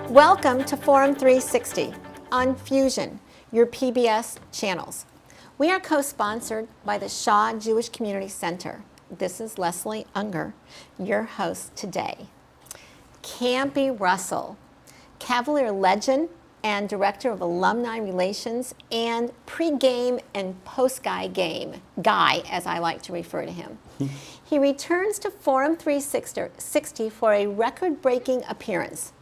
Welcome to Forum 360 on Fusion, your PBS channels. We are co-sponsored by the Shaw Jewish Community Center. This is Leslie Ungar, your host today. Campy Russell, Cavalier legend and director of Alumni Relations and pre-game and post-guy as I like to refer to him. He returns to Forum 360 for a record-breaking appearance.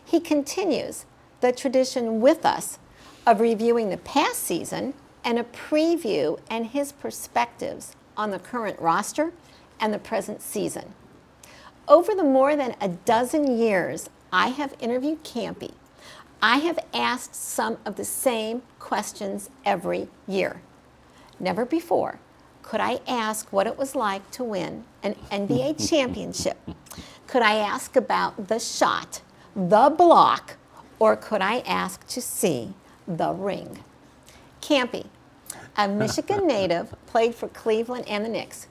He continues the tradition with us of reviewing the past season and a preview and his perspectives on the current roster and the present season. Over the more than a dozen years I have interviewed Campy, I have asked some of the same questions every year. Never before could I ask what it was like to win an NBA championship. Could I ask about the shot, the block, or could I ask to see the ring? Campy, a Michigan native, played for Cleveland and the Knicks.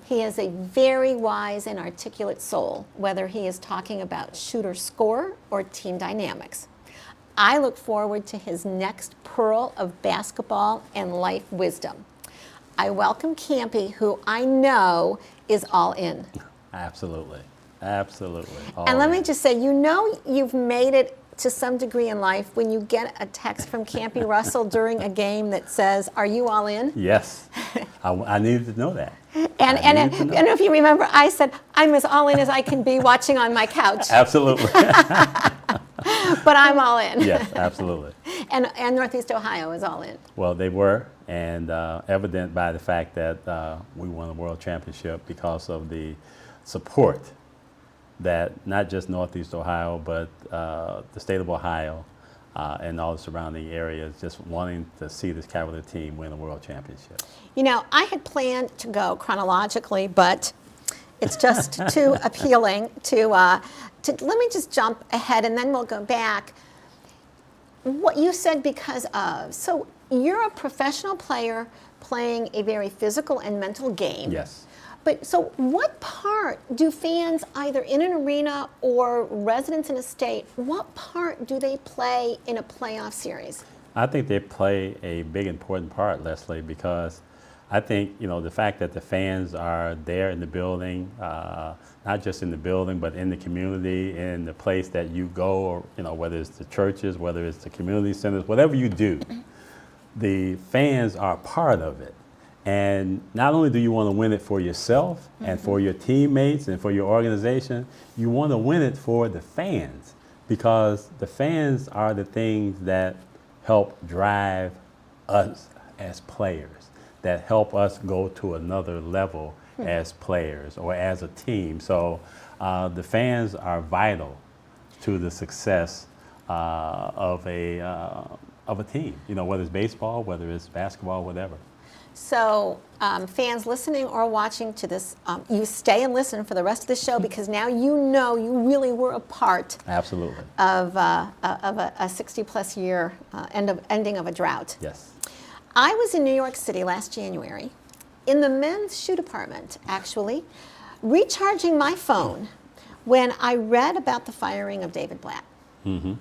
He is a very wise and articulate soul, whether he is talking about shooter-scorer or team dynamics. I look forward to his next pearl of basketball and life wisdom. I welcome Campy, who I know is all in. Absolutely. Absolutely. And let me just say, you know you've made it to some degree in life when you get a text from Campy Russell during a game that says, "Are you all in?" Yes. I needed to know that. And if you remember, I said, "I'm as all in as I can be watching on my couch." Absolutely. But I'm all in. Yes, absolutely. And Northeast Ohio is all in. Well, they were, and evident by the fact that we won the world championship because of the support that not just Northeast Ohio, but the state of Ohio and all the surrounding areas just wanting to see this Cavalier team win a world championship. You know, I had planned to go chronologically, but it's just too appealing to let me just jump ahead and then we'll go back. What you said because of. So you're a professional player playing a very physical and mental game. Yes. But so what part do fans, either in an arena or residents in a state, what part do they play in a playoff series? I think they play a big important part, Leslie, because I think, you know, the fact that the fans are there in the building, not just in the building, but in the community, in the place that you go, or, you know, whether it's the churches, whether it's the community centers, whatever you do, the fans are part of it. And not only do you want to win it for yourself and for your teammates and for your organization, you want to win it for the fans, because the fans are the things that help drive us as players, that help us go to another level as players or as a team. So the fans are vital to the success of a team, you know, whether it's baseball, whether it's basketball, whatever. So fans listening or watching to this, you stay and listen for the rest of the show, because now you know you really were a part Absolutely. of a 60-plus year ending of a drought. Yes. I was in New York City last January in the men's shoe department, actually, recharging my phone when I read about the firing of David Blatt. Mm-hmm.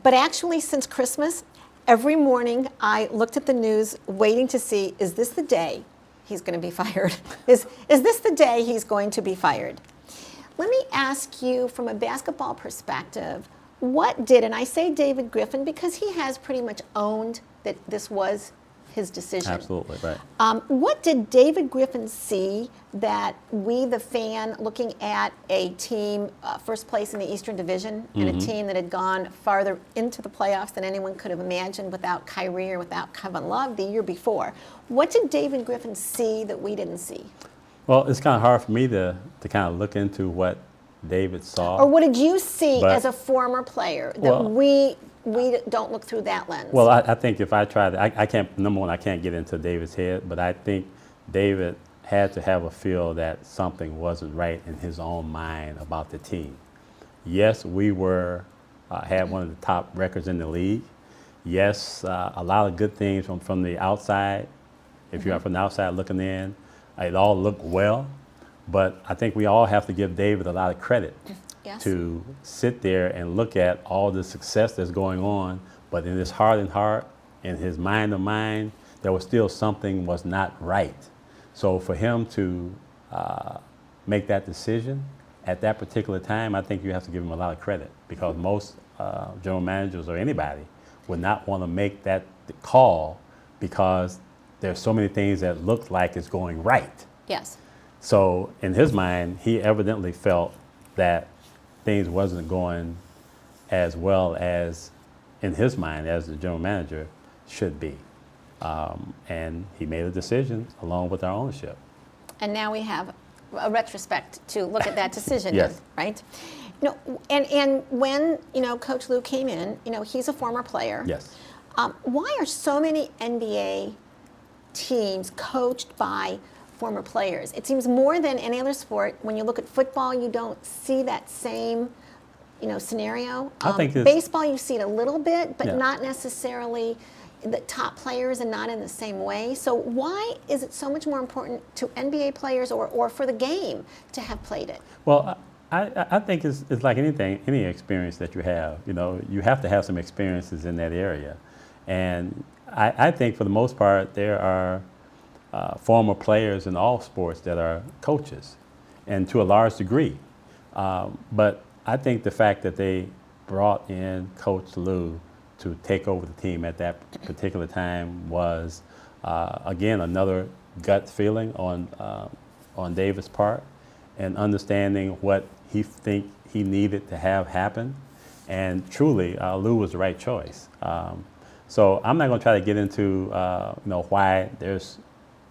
But actually, since Christmas, every morning I looked at the news waiting to see, is this the day he's going to be fired? Is this the day he's going to be fired? Let me ask you from a basketball perspective, what did, and I say David Griffin because he has pretty much owned that this was his decision. Absolutely, right. What did David Griffin see that we, the fan, looking at a team first place in the Eastern Division and a team that had gone farther into the playoffs than anyone could have imagined without Kyrie or without Kevin Love the year before? What did David Griffin see that we didn't see? Well, it's kind of hard for me to kind of look into what David saw. Or what did you see as a former player that we don't look through that lens? Well, I think if I tried, I can't, number one, I can't get into David's head, but I think David had to have a feel that something wasn't right in his own mind about the team. Yes, we had one of the top records in the league. yes, a lot of good things from the outside. If you are from the outside looking in, it all looked well. But I think we all have to give David a lot of credit Yes. to sit there and look at all the success that's going on, but in his heart and heart, in his mind of mind, there was still something was not right. So for him to make that decision at that particular time, I think you have to give him a lot of credit, because most general managers or anybody would not want to make that call because there's so many things that look like it's going right. Yes. So in his mind, he evidently felt that things wasn't going as well as, in his mind, as the general manager should be. And he made a decision along with our ownership. And now we have a retrospect to look at that decision, Yes. right? You know, and when, you know, Coach Lou came in, you know, he's a former player. Yes. Why are so many NBA teams coached by former players? It seems more than any other sport. When you look at football, you don't see that same, you know, scenario. I think it's- baseball, you see it a little bit, but Yeah. not necessarily the top players and not in the same way. So why is it so much more important to NBA players or for the game to have played it? Well, I think it's like anything, any experience that you have. You know, you have to have some experiences in that area. And I think for the most part, there are former players in all sports that are coaches, and to a large degree. But I think the fact that they brought in Coach Lou to take over the team at that particular time was, again, another gut feeling on David's part, and understanding what he think he needed to have happen. And truly, Lou was the right choice. So I'm not going to try to get into you know, why there's,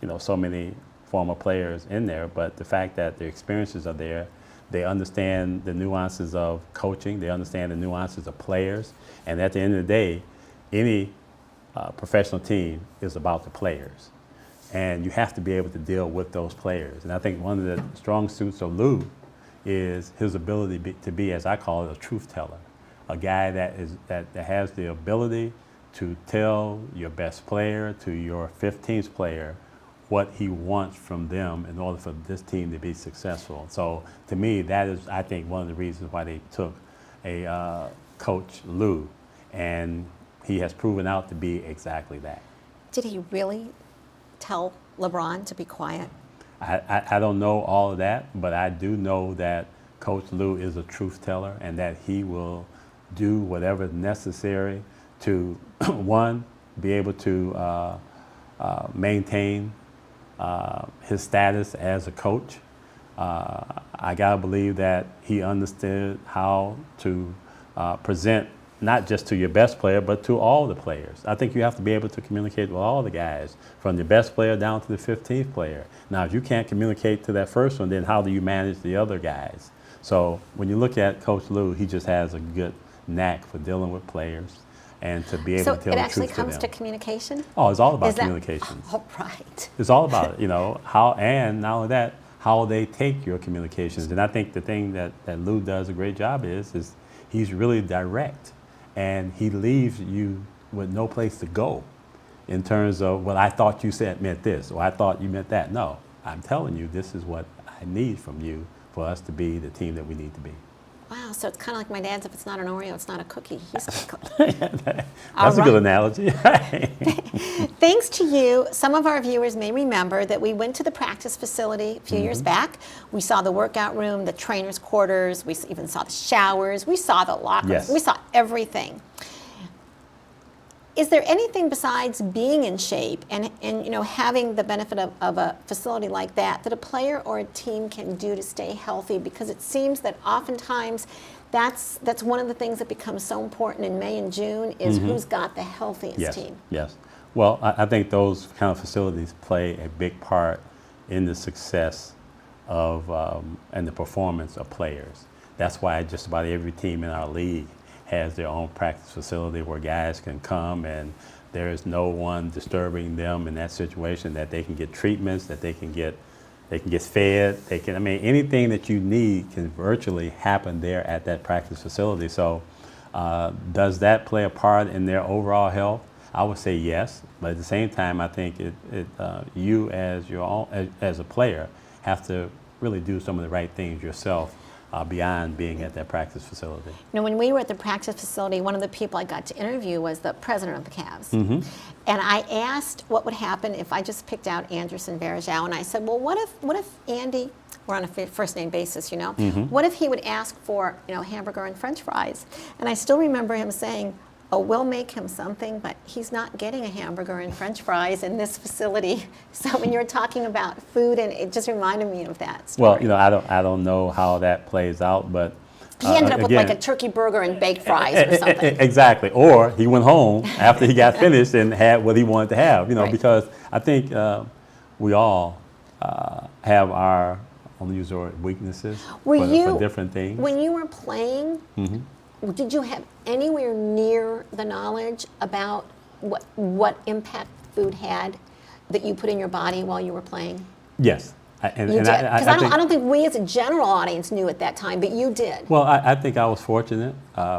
you know, so many former players in there, but the fact that their experiences are there, they understand the nuances of coaching, they understand the nuances of players, and at the end of the day, any professional team is about the players, and you have to be able to deal with those players. And I think one of the strong suits of Lou is his ability to be, as I call it, a truth teller, a guy that has the ability to tell your best player to your 15th player what he wants from them in order for this team to be successful. So to me, that is, I think, one of the reasons why they took a Coach Lou, and he has proven out to be exactly that. Did he really tell LeBron to be quiet? I don't know all of that, but I do know that Coach Lou is a truth teller, and that he will do whatever is necessary to, one, be able to maintain his status as a coach. I gotta believe that he understood how to present not just to your best player, but to all the players. I think you have to be able to communicate with all the guys, from the best player down to the 15th player. Now, if you can't communicate to that first one, then how do you manage the other guys? So when you look at Coach Lou, he just has a good knack for dealing with players and to be able So to tell it the actually truth to comes them. to communication? Oh, it's all about Is that- communication. All right. It's all about it, you know, how, and not only that, how they take your communications. And I think the thing that Lou does a great job is he's really direct, and he leaves you with no place to go in terms of, well, I thought you said meant this, or I thought you meant that. No, I'm telling you, this is what I need from you for us to be the team that we need to be. Wow, so it's kind of like my dad's, if it's not an Oreo, it's not a cookie. He's That's a good analogy. Thanks to you, some of our viewers may remember that we went to the practice facility a few years back. We saw the workout room, the trainer's quarters, we even saw the showers, we saw the lockers, Yes. we saw everything. Is there anything besides being in shape and you know, having the benefit of a facility like that a player or a team can do to stay healthy? Because it seems that oftentimes that's one of the things that becomes so important in May and June is who's got the healthiest Yes, team. yes. Well, I think those kind of facilities play a big part in the success of and the performance of players. That's why just about every team in our league has their own practice facility where guys can come and there is no one disturbing them in that situation, that they can get treatments, that they can get fed, anything that you need can virtually happen there at that practice facility. So Does that play a part in their overall health? I would say yes, but at the same time, I think you as as a player have to really do some of the right things yourself beyond being at that practice facility. You know, when we were at the practice facility, one of the people I got to interview was the president of the Cavs. Mm-hmm. And I asked what would happen if I just picked out Anderson Varejao, and I said, well, what if Andy, we're on a first name basis, you know, what if he would ask for, you know, hamburger and French fries? And I still remember him saying, oh, we'll make him something, but he's not getting a hamburger and French fries in this facility. So when you're talking about food, and it just reminded me of that story. Well, you know, I don't know how that plays out, but he ended up with like a turkey burger and baked fries or something. Exactly. Or he went home after he got finished and had what he wanted to have, you know, Right. because I think we all have our, I'm going to use the word, weaknesses for different things. When you were playing, did you have anywhere near the knowledge about what impact food had that you put in your body while you were playing? Yes. You did? Because I don't think we as a general audience knew at that time, but you did. Well, I think I was fortunate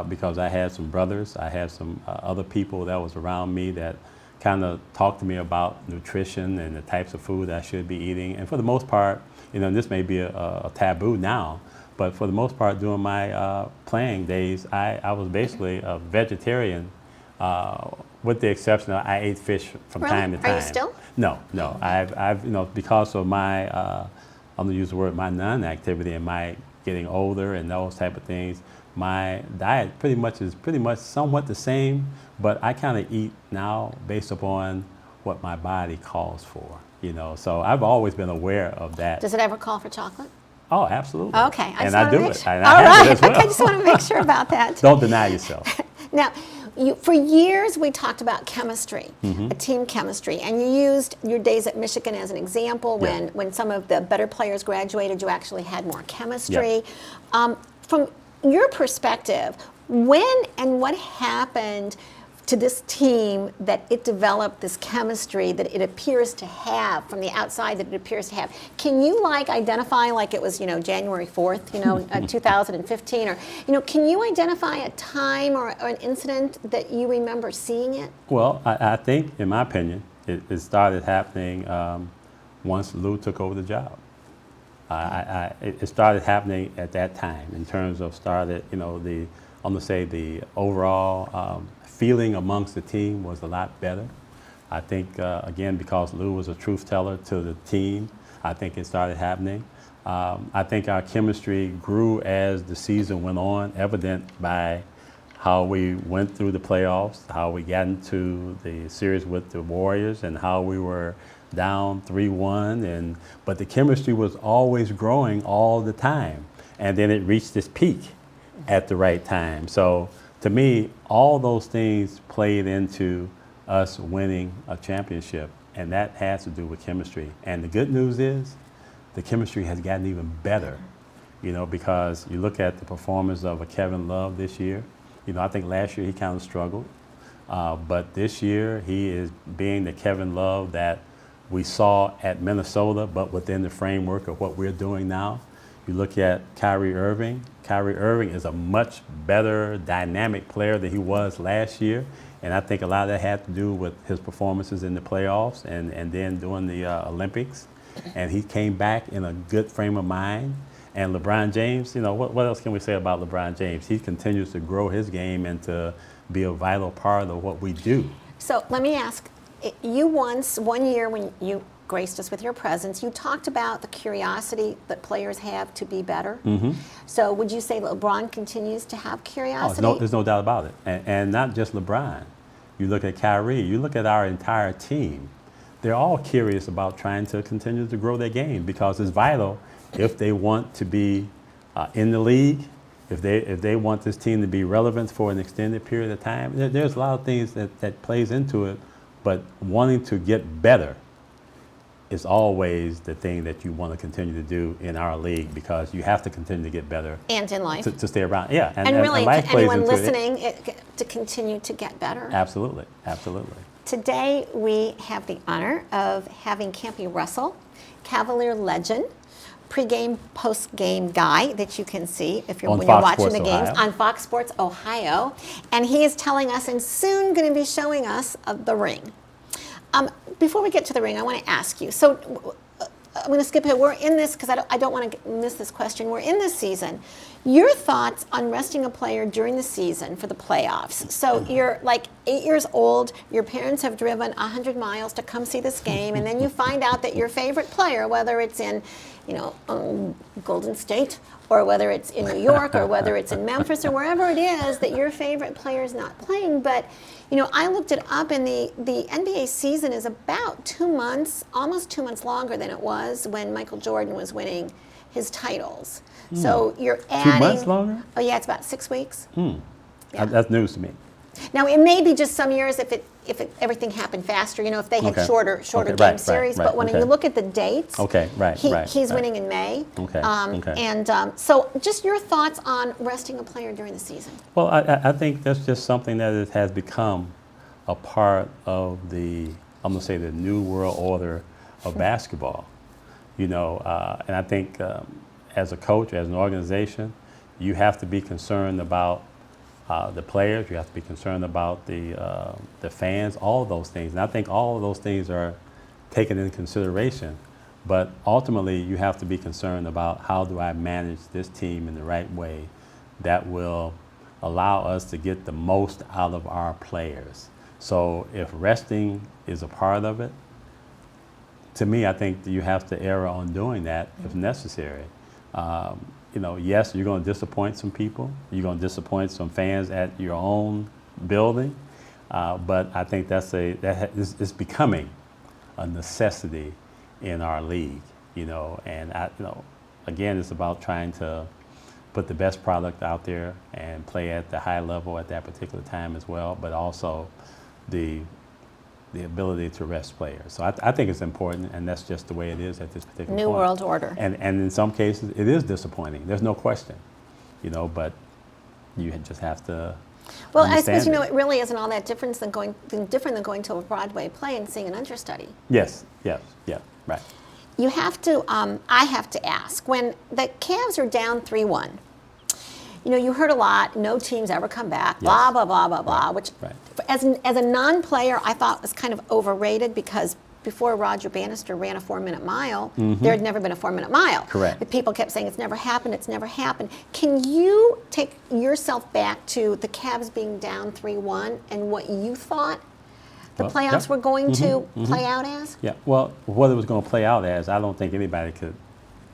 because I had some brothers, I had some other people that was around me that kind of talked to me about nutrition and the types of food I should be eating. And for the most part, you know, and this may be a taboo now, but for the most part during my playing days, I was basically a vegetarian with the exception of I ate fish from Really? time to time. Are you still? No. I've you know, because of my, I'm gonna use the word, my non-activity and my getting older and those type of things, my diet is pretty much somewhat the same, but I kind of eat now based upon what my body calls for, you know. So I've always been aware of that. Does it ever call for chocolate? Oh, absolutely. Okay, and I do it. And All I have right, it as well. okay, I just want to make sure about that. Don't deny yourself. Now, for years we talked about chemistry, a team chemistry, and you used your days at Michigan as an example. Yeah. When some of the better players graduated, you actually had more chemistry. Yeah. From your perspective, when and what happened to this team that it developed this chemistry that it appears to have from the outside that it appears to have? Can you identify like it was, you know, January 4th, you know, 2015, or, you know, can you identify a time or an incident that you remember seeing it? Well, I think, in my opinion, it started happening once Lou took over the job. It started happening at that time in terms of you know, I'm gonna say the overall feeling amongst the team was a lot better. I think, again, because Lou was a truth teller to the team, I think it started happening. I think our chemistry grew as the season went on, evident by how we went through the playoffs, how we got into the series with the Warriors, and how we were down 3-1, but the chemistry was always growing all the time. And then it reached this peak at the right time. So to me, all those things played into us winning a championship, and that has to do with chemistry. And the good news is the chemistry has gotten even better, you know, because you look at the performance of a Kevin Love this year. You know, I think last year he kind of struggled, but this year he is being the Kevin Love that we saw at Minnesota, but within the framework of what we're doing now. You look at Kyrie Irving. Kyrie Irving is a much better dynamic player than he was last year. And I think a lot of that had to do with his performances in the playoffs and then during the Olympics. And he came back in a good frame of mind. And LeBron James, you know, what else can we say about LeBron James? He continues to grow his game and to be a vital part of what we do. So let me ask, you once, one year when you graced us with your presence, you talked about the curiosity that players have to be better. So would you say LeBron continues to have curiosity? Oh, there's no doubt about it. And not just LeBron. You look at Kyrie, you look at our entire team. They're all curious about trying to continue to grow their game because it's vital if they want to be in the league, if they want this team to be relevant for an extended period of time. There's a lot of things that plays into it, but wanting to get better is always the thing that you want to continue to do in our league because you have to continue to get better. And in life. To stay around, yeah. And really, life to plays anyone into listening, to continue to get better. Absolutely, absolutely. Today, we have the honor of having Campy Russell, Cavalier legend, pre-game, post-game guy that you can see if you're On when you're Fox watching Sports the games Ohio. on Fox Sports Ohio, and he is telling us and soon going to be showing us the ring. Before we get to the ring, I want to ask you. So I'm going to skip ahead. We're in this because I don't want to miss this question. We're in this season. Your thoughts on resting a player during the season for the playoffs. So you're like 8 years old. Your parents have driven 100 miles to come see this game, and then you find out that your favorite player, whether it's in, Golden State, or whether it's in New York, or whether it's in Memphis, or wherever it is, that your favorite player is not playing. But I looked it up, and the NBA season is about 2 months, almost 2 months longer than it was when Michael Jordan was winning his titles. So you're adding 2 months longer? Oh yeah, it's about 6 weeks. Yeah. That's news to me. Now it may be just some years if everything happened faster. If they had Okay. shorter Okay, game right, series. right, But when okay. you look at the dates, Okay, right, he's right. winning in May. Okay, okay. And so just your thoughts on resting a player during the season. Well, I think that's just something that it has become a part of I'm going to say, the new world order of basketball. And I think as a coach, as an organization, you have to be concerned about the players. You have to be concerned about the fans, all of those things. And I think all of those things are taken into consideration. But ultimately, you have to be concerned about how do I manage this team in the right way that will allow us to get the most out of our players. So if resting is a part of it, to me, I think that you have to err on doing that if necessary. Yes, you're going to disappoint some people. You're going to disappoint some fans at your own building. But I think it's becoming a necessity in our league. And again, it's about trying to put the best product out there and play at the high level at that particular time as well. But also the ability to rest players. So I think it's important, and that's just the way it is at this particular New point. world order. And in some cases, it is disappointing. There's no question, but you just have to Well, I understand suppose it. it really isn't all that different than going to a Broadway play and seeing an understudy. Yes, right. You have to. I have to ask, when the Cavs are down 3-1. You heard a lot. No teams ever come back. Blah Yes. blah blah blah blah. Which, right. as a non-player, I thought was kind of overrated because before Roger Bannister ran a 4-minute mile, there had never been a 4-minute mile. Correct. But people kept saying it's never happened. It's never happened. Can you take yourself back to the Cavs being down 3-1 and what you thought the Well, playoffs yep. were going to play out as? Yeah, well, what it was going to play out as, I don't think anybody could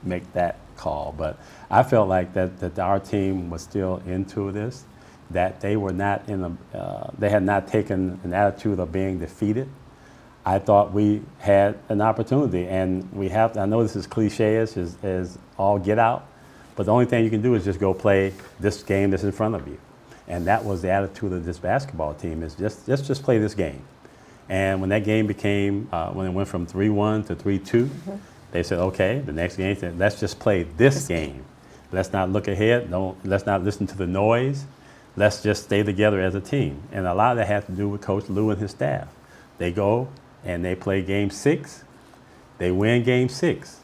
make that call. But I felt like that our team was still into this, that they were not they had not taken an attitude of being defeated. I thought we had an opportunity, and I know this is cliche as all get out, but the only thing you can do is just go play this game that's in front of you. And that was the attitude of this basketball team, is just play this game. And when that game became, when it went from 3-1 to 3-2, they said, okay, the next game, let's just play this game. Let's not look ahead. Let's not listen to the noise. Let's just stay together as a team. And a lot of that had to do with Coach Lou and his staff. They go and they play game 6. They win game 6.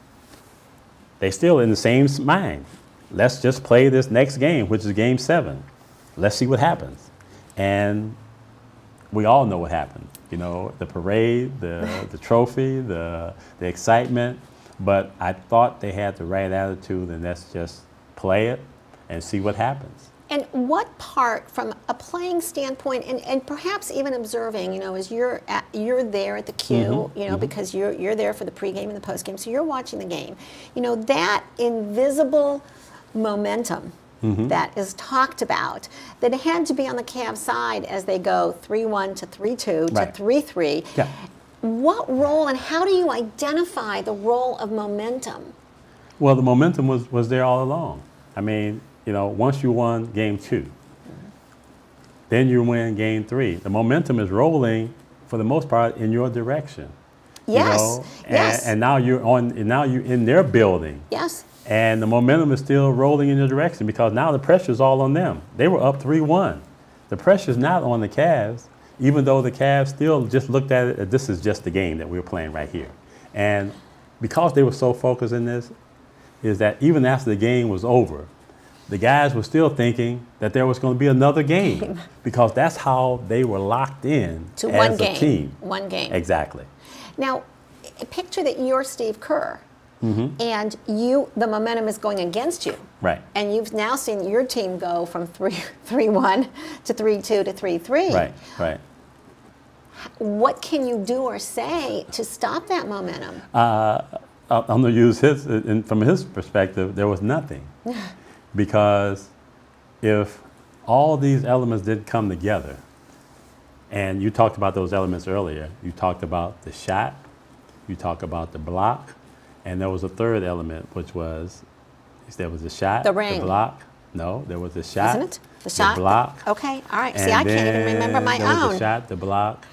They still in the same mind. Let's just play this next game, which is game 7. Let's see what happens. And we all know what happened. The parade, the trophy, the excitement. But I thought they had the right attitude, and let's just play it and see what happens. And what part, from a playing standpoint, and perhaps even observing, as you're there at the queue, because you're there for the pregame and the postgame, so you're watching the game. That invisible momentum that is talked about, that had to be on the Cavs side as they go 3-1 to 3-2 Right. to 3-3. Yeah. What role, and how do you identify the role of momentum? Well, the momentum was there all along. I mean, once you won game 2, then you win game 3. The momentum is rolling, for the most part, in your direction. Yes. Yes. And now you're in their building. Yes. And the momentum is still rolling in your direction, because now the pressure's all on them. They were up 3-1. The pressure's not on the Cavs, even though the Cavs still just looked at it as this is just the game that we're playing right here. And because they were so focused in this, is that even after the game was over, the guys were still thinking that there was going to be another game because that's how they were locked in To as one a game. team. One game. Exactly. Now, picture that you're Steve Kerr, and the momentum is going against you. Right. And you've now seen your team go from 3-1 to 3-2 to 3-3. Right, right. What can you do or say to stop that momentum? I'm going to use from his perspective, there was nothing. Because if all these elements didn't come together, and you talked about those elements earlier, you talked about the shot, you talked about the block, and there was a third element, which was, there was the shot, The ring. the block. No, there was the shot, Isn't it? The shot? the block. Okay, all right. See, and I can't even then remember my there was own. the shot, the block,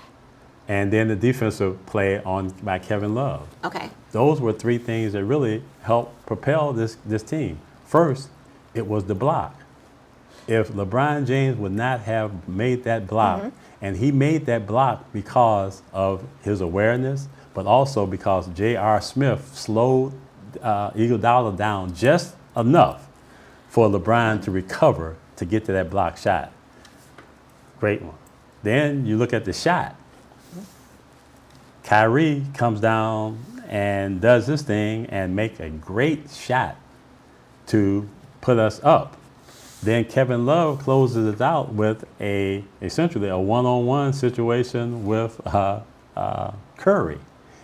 and then the defensive play by Kevin Love. Okay. Those were three things that really helped propel this team. First, it was the block. If LeBron James would not have made that block, and he made that block because of his awareness, but also because J.R. Smith slowed Iguodala down just enough for LeBron to recover to get to that block shot. Great one. Then you look at the shot. Kyrie comes down and does this thing and make a great shot to put us up. Then Kevin Love closes it out with essentially a one-on-one situation with Curry.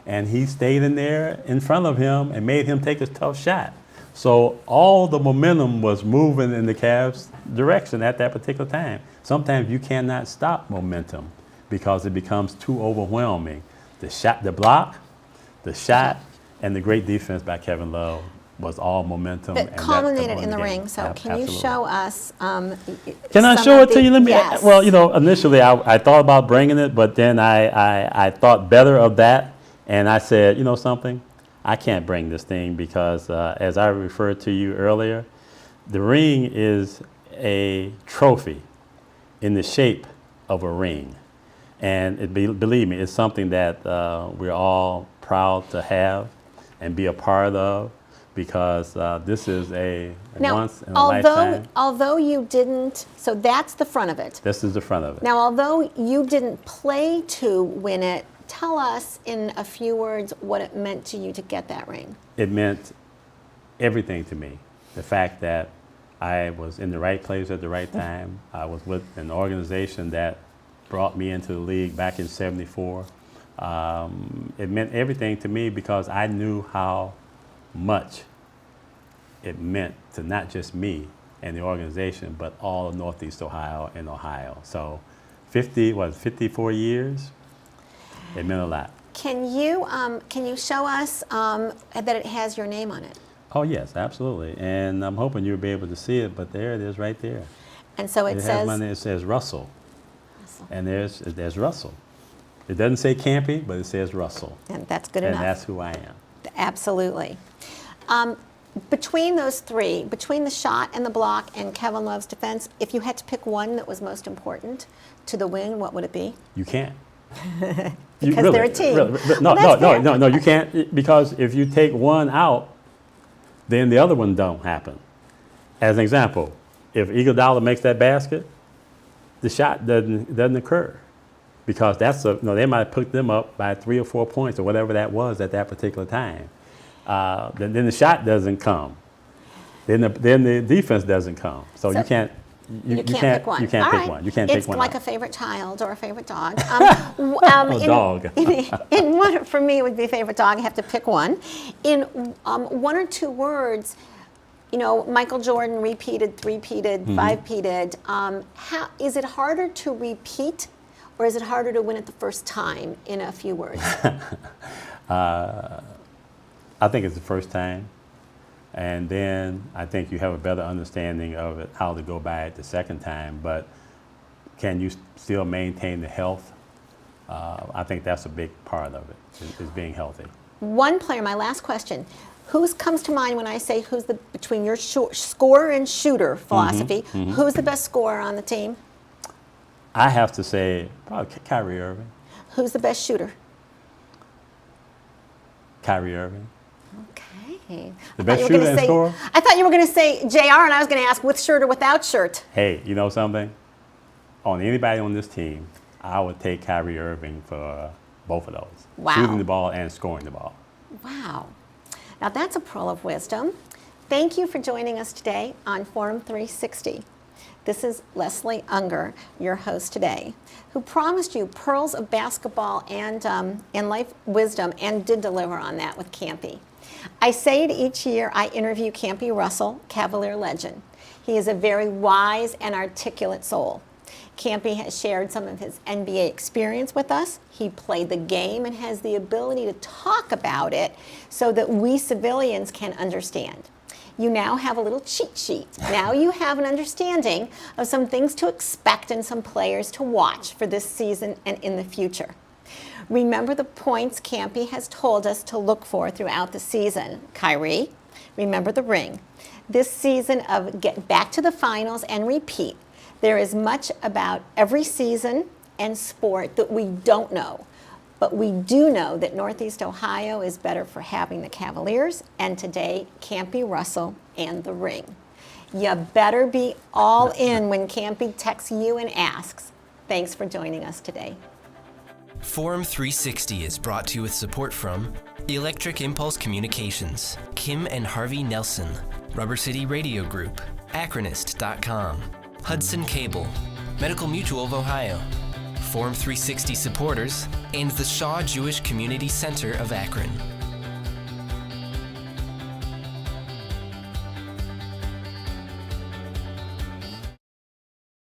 And he stayed in there in front of him and made him take a tough shot. So all the momentum was moving in the Cavs' direction at that particular time. Sometimes you cannot stop momentum because it becomes too overwhelming. The shot, the block, the shot, and the great defense by Kevin Love was all momentum. But and culminated that in the game. ring. So can you Absolutely. show us? Can I show it to you? Let me. Yes. Well, initially I thought about bringing it, but then I thought better of that, and I said, you know something, I can't bring this thing because as I referred to you earlier, the ring is a trophy in the shape of a ring, and believe me, it's something that we're all proud to have and be a part of. Because this is a once in a lifetime. Although you didn't, so that's the front of it. This is the front of it. Now, although you didn't play to win it, tell us in a few words what it meant to you to get that ring. It meant everything to me. The fact that I was in the right place at the right time. I was with an organization that brought me into the league back in '74. It meant everything to me because I knew how much it meant to not just me and the organization, but all of Northeast Ohio and Ohio. So 54 years, it meant a lot. Can you show us that it has your name on it? Oh yes, absolutely. And I'm hoping you'll be able to see it, but there it is right there. And so it has says, my name, it says Russell. And there's Russell. It doesn't say Campy, but it says Russell. And that's good and enough. And that's who I am. Absolutely. Between those three, between the shot and the block and Kevin Love's defense, if you had to pick one that was most important to the win, what would it be? You can't. Because they're a team. No, you can't, because if you take one out, then the other one don't happen. As an example, if Iguodala makes that basket, the shot doesn't occur. Because they might have picked them up by 3 or 4 points or whatever that was at that particular time. Then the shot doesn't come. Then the defense doesn't come. So you can't. You can't pick one. You can't pick one. You can't take one. It's like a favorite child or a favorite dog. Dog. For me, it would be a favorite dog. I have to pick one. In 1 or 2 words, Michael Jordan repeated, 3-peated, 5-peated. How is it harder to repeat, or is it harder to win it the first time? In a few words. I think it's the first time. And then I think you have a better understanding of it, how to go by it the second time. But can you still maintain the health? I think that's a big part of it, is being healthy. One player, my last question. Who comes to mind when I say between your scorer and shooter philosophy, who's the best scorer on the team? I have to say probably Kyrie Irving. Who's the best shooter? Kyrie Irving. Okay. The best shooter in score? I thought you were going to say JR, and I was going to ask with shirt or without shirt. Hey, you know something? On anybody on this team, I would take Kyrie Irving for both of those. Wow. Shooting the ball and scoring the ball. Wow. Now that's a pearl of wisdom. Thank you for joining us today on Forum 360. This is Leslie Ungar, your host today, who promised you pearls of basketball and life wisdom and did deliver on that with Campy. I say it each year, I interview Campy Russell, Cavalier legend. He is a very wise and articulate soul. Campy has shared some of his NBA experience with us. He played the game and has the ability to talk about it so that we civilians can understand. You now have a little cheat sheet. Now you have an understanding of some things to expect and some players to watch for this season and in the future. Remember the points Campy has told us to look for throughout the season. Kyrie, remember the ring. This season of get back to the finals and repeat. There is much about every season and sport that we don't know. But we do know that Northeast Ohio is better for having the Cavaliers and today Campy Russell and the ring. You better be all in when Campy texts you and asks. Thanks for joining us today. Forum 360 is brought to you with support from Electric Impulse Communications, Kim and Harvey Nelson, Rubber City Radio Group, Acronist.com, Hudson Cable, Medical Mutual of Ohio, Forum 360 supporters, and the Shaw Jewish Community Center of Akron.